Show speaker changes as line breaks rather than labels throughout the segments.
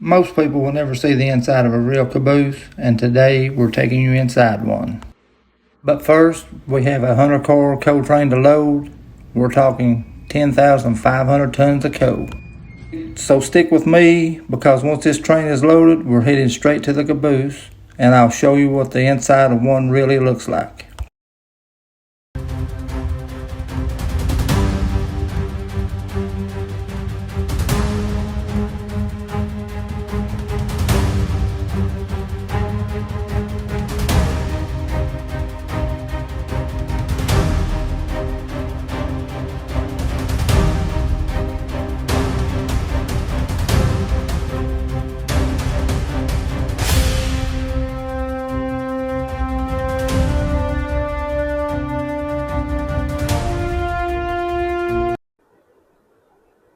Most people will never see the inside of a real caboose, and today we're taking you inside one. But first, we have a 100-car coal train to load. We're talking 10,500 tons of coal. So stick with me, because once this train is loaded, we're heading straight to the caboose, and I'll show you what the inside of one really looks like.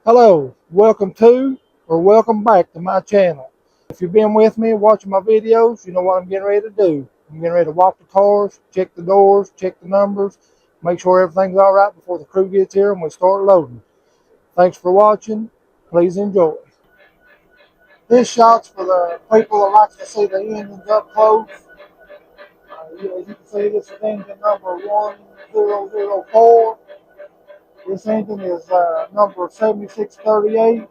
Hello, welcome to or welcome back to my channel. If you've been with me watching my videos, you know what I'm getting ready to do. I'm getting ready to walk the cars, check the doors, check the numbers, make sure everything's all right before the crew gets here and we start loading. Thanks for watching. Please enjoy. This shot's for the people that like to see the engines up close. As you can see, this is engine number 1004. This engine is number 7638.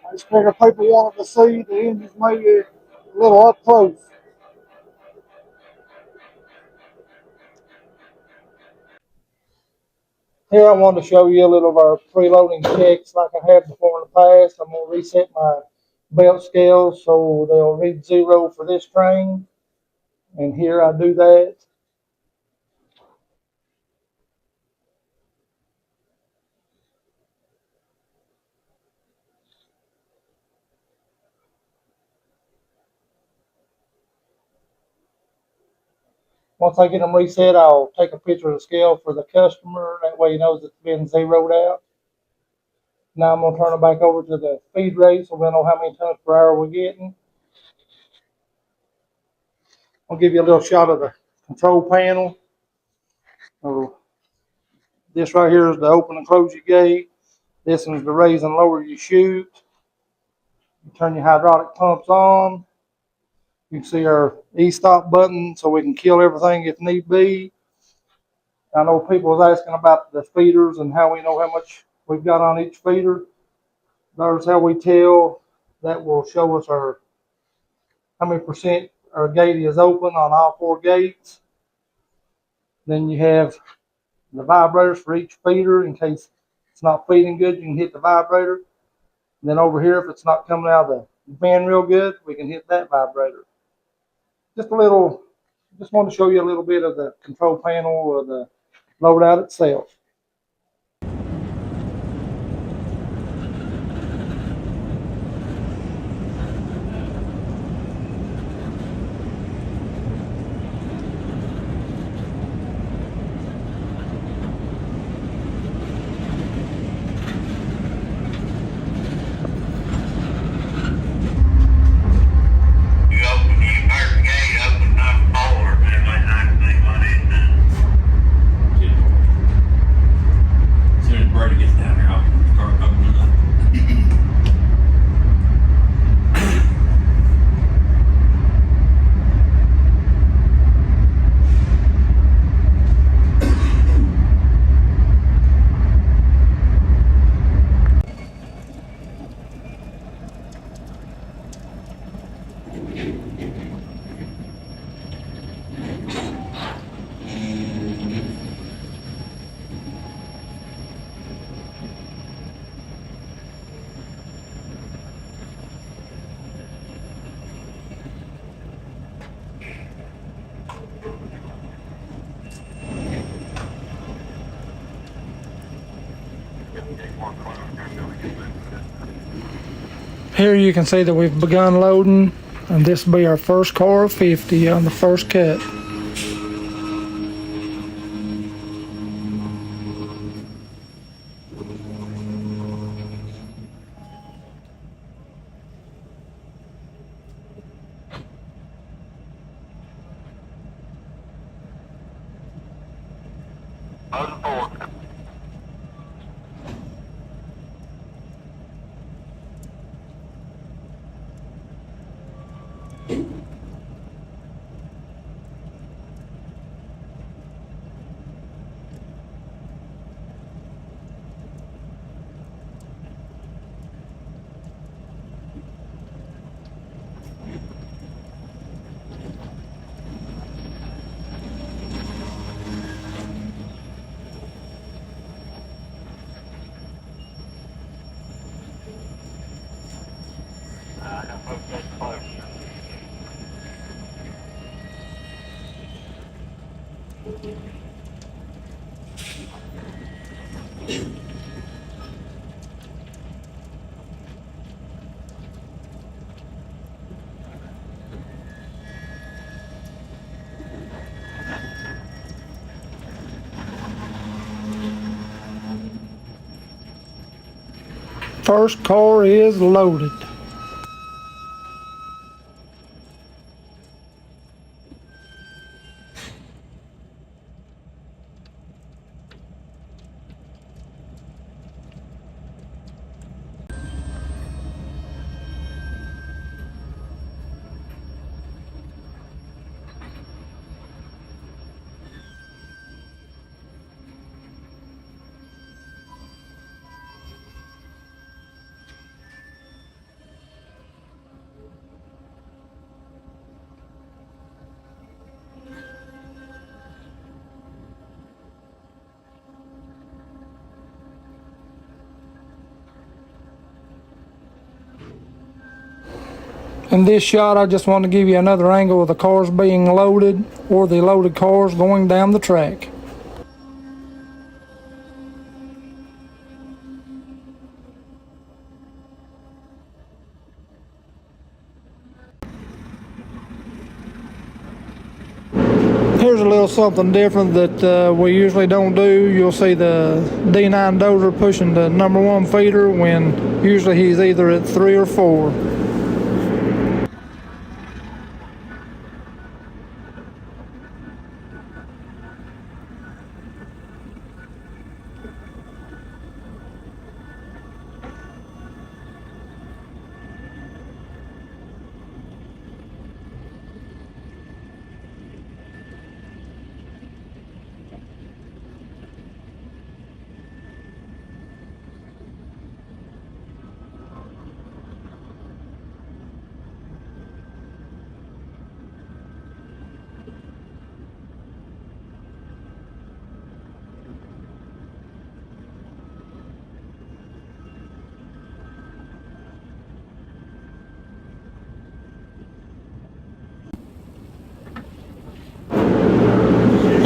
I just figured people wanted to see the engines maybe a little up close. Here I wanted to show you a little of our preloading checks like I had before in the past. I'm going to reset my belt scales so they'll read 0 for this train. And here I do that. Once I get them reset, I'll take a picture of the scale for the customer. That way he knows it's been zeroed out. Now I'm going to turn it back over to the feed rate so we'll know how many tons per hour we're getting. I'll give you a little shot of the control panel. This right here is the open and close your gate. This one's the raise and lower your chute. You turn your hydraulic pumps on. You can see our e-stop button so we can kill everything if need be. I know people was asking about the feeders and how we know how much we've got on each feeder. There's how we tell. That will show us how many percent our gate is open on all 4 gates. Then you have the vibrators for each feeder. In case it's not feeding good, you can hit the vibrator. And then over here, if it's not coming out of the van real good, we can hit that vibrator. Just want to show you a little bit of the control panel of the loadout itself. Here you can see that we've begun loading, and this will be our first car of 50 on the first cut.
Moving forward. I got folks getting close.
First car is loaded. In this shot, I just want to give you another angle of the cars being loaded or the loaded cars going down the track. Here's a little something different that we usually don't do. You'll see the D9 dozer pushing the number 1 feeder when usually he's either at 3 or 4.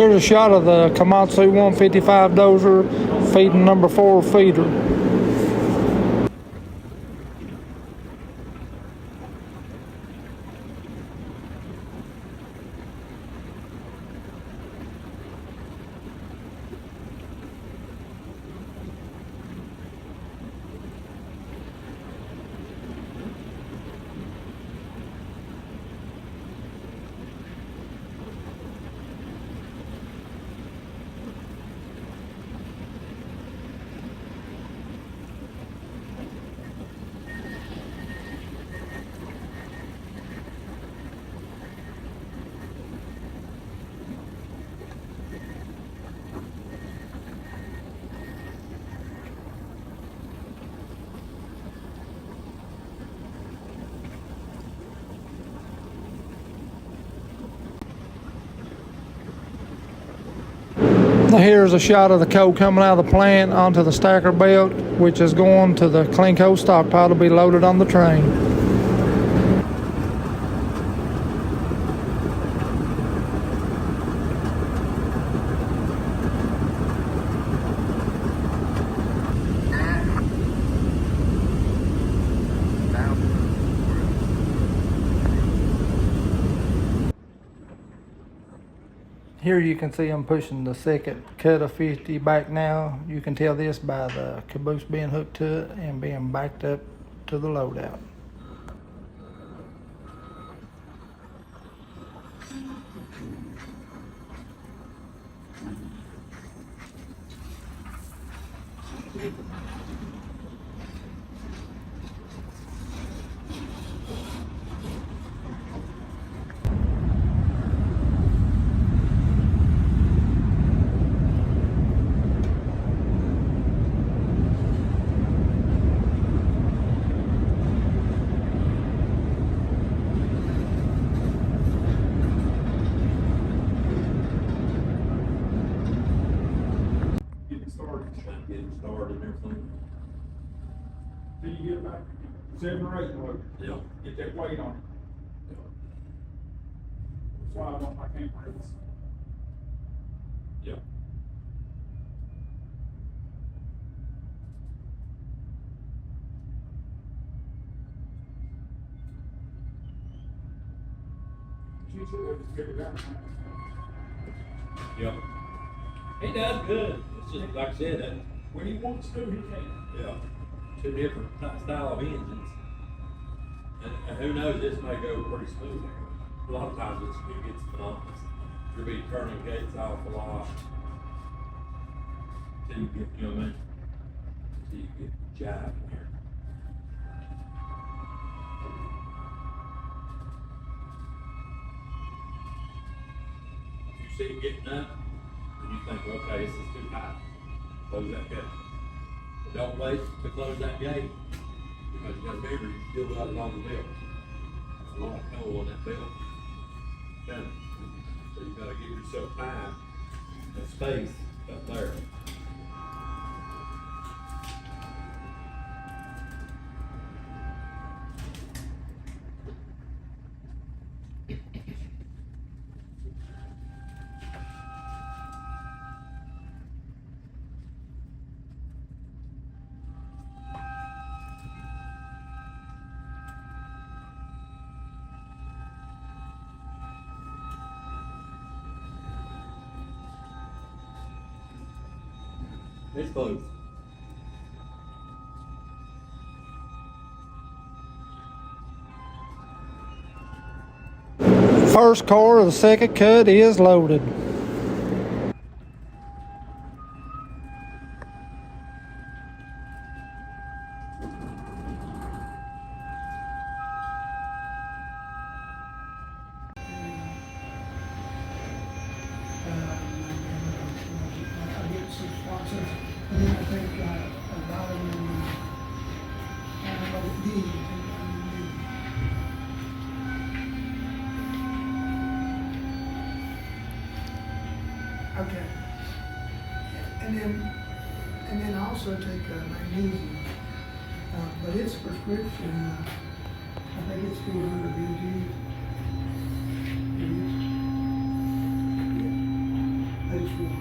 Here's a shot of the Caboose 155 dozer feeding number 4 feeder. Here's a shot of the coal coming out of the plant onto the stacker belt, which is going to the clean coal stockpile to be loaded on the train. Here you can see I'm pushing the second cut of 50 back now. You can tell this by the caboose being hooked to it and being backed up to the loadout.
Getting started and everything.
Till you get about 7 or 8 load.
Yeah.
Get that weight on it. That's why I can't raise.
Yeah.
You should have just figured it out.
Yeah. He does good. It's just like I said, that,
When he wants to, he can.
yeah, two different style of engines. And who knows, this may go pretty smooth. A lot of times it gets monotonous. You'll be turning gates off a lot. Till you get, you know what I mean? Till you get jive in here. If you see it getting up, and you think, okay, this is too high, close that gate. But don't wait to close that gate, because you gotta remember, you still got it on the belt. There's a lot of coal on that belt. Okay. So you gotta give yourself time and space up there. It's close.
First car of the second cut is loaded.
I get some sponsors, and then I think a lot of them, I don't know, okay. And then also take magnesium, but it's prescription, I think it's 200 mg. H1.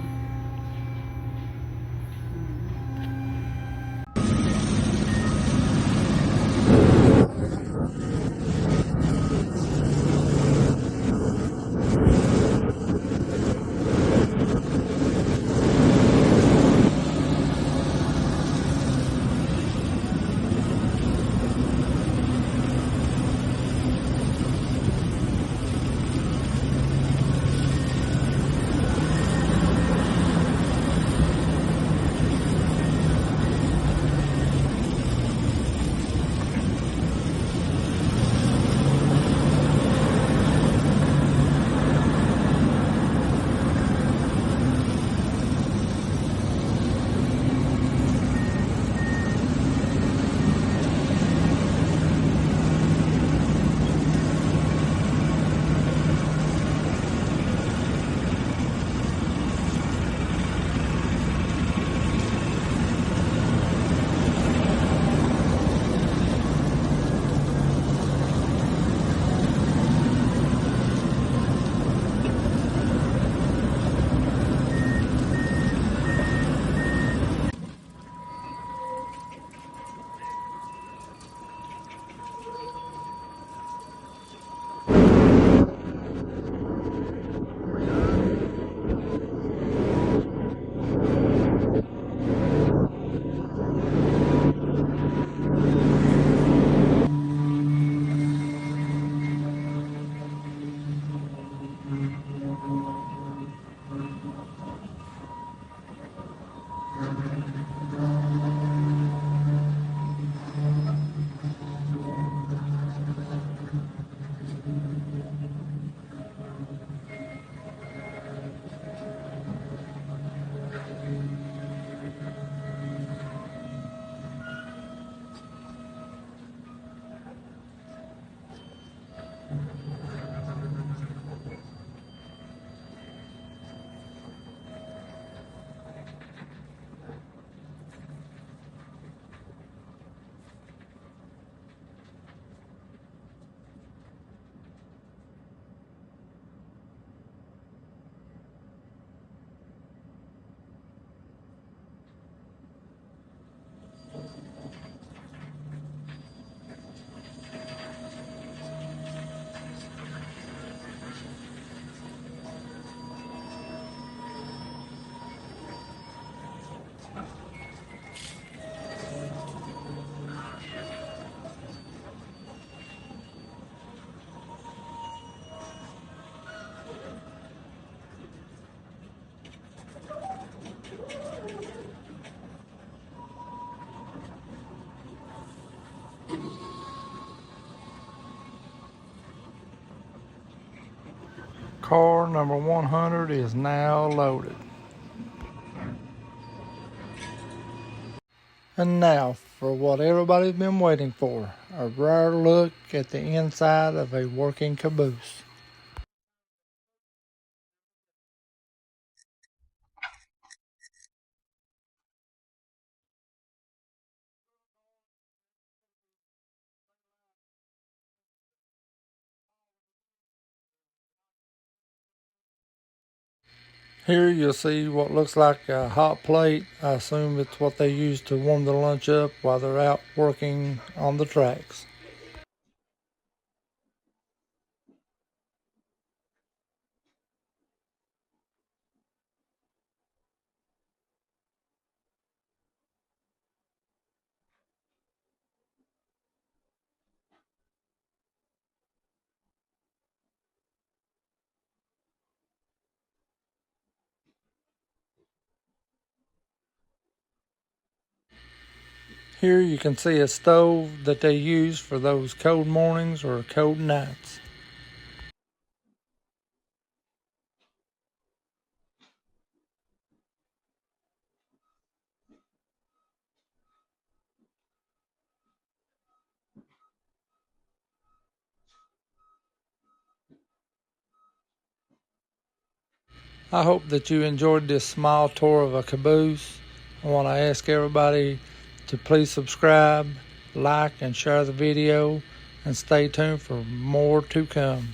Car number 100 is now loaded. And now for what everybody's been waiting for, a rare look at the inside of a working caboose. Here you'll see what looks like a hot plate. I assume it's what they use to warm the lunch up while they're out working on the tracks. Here you can see a stove that they use for those cold mornings or cold nights. I hope that you enjoyed this small tour of a caboose. I want to ask everybody to please subscribe, like, and share the video, and stay tuned for more to come.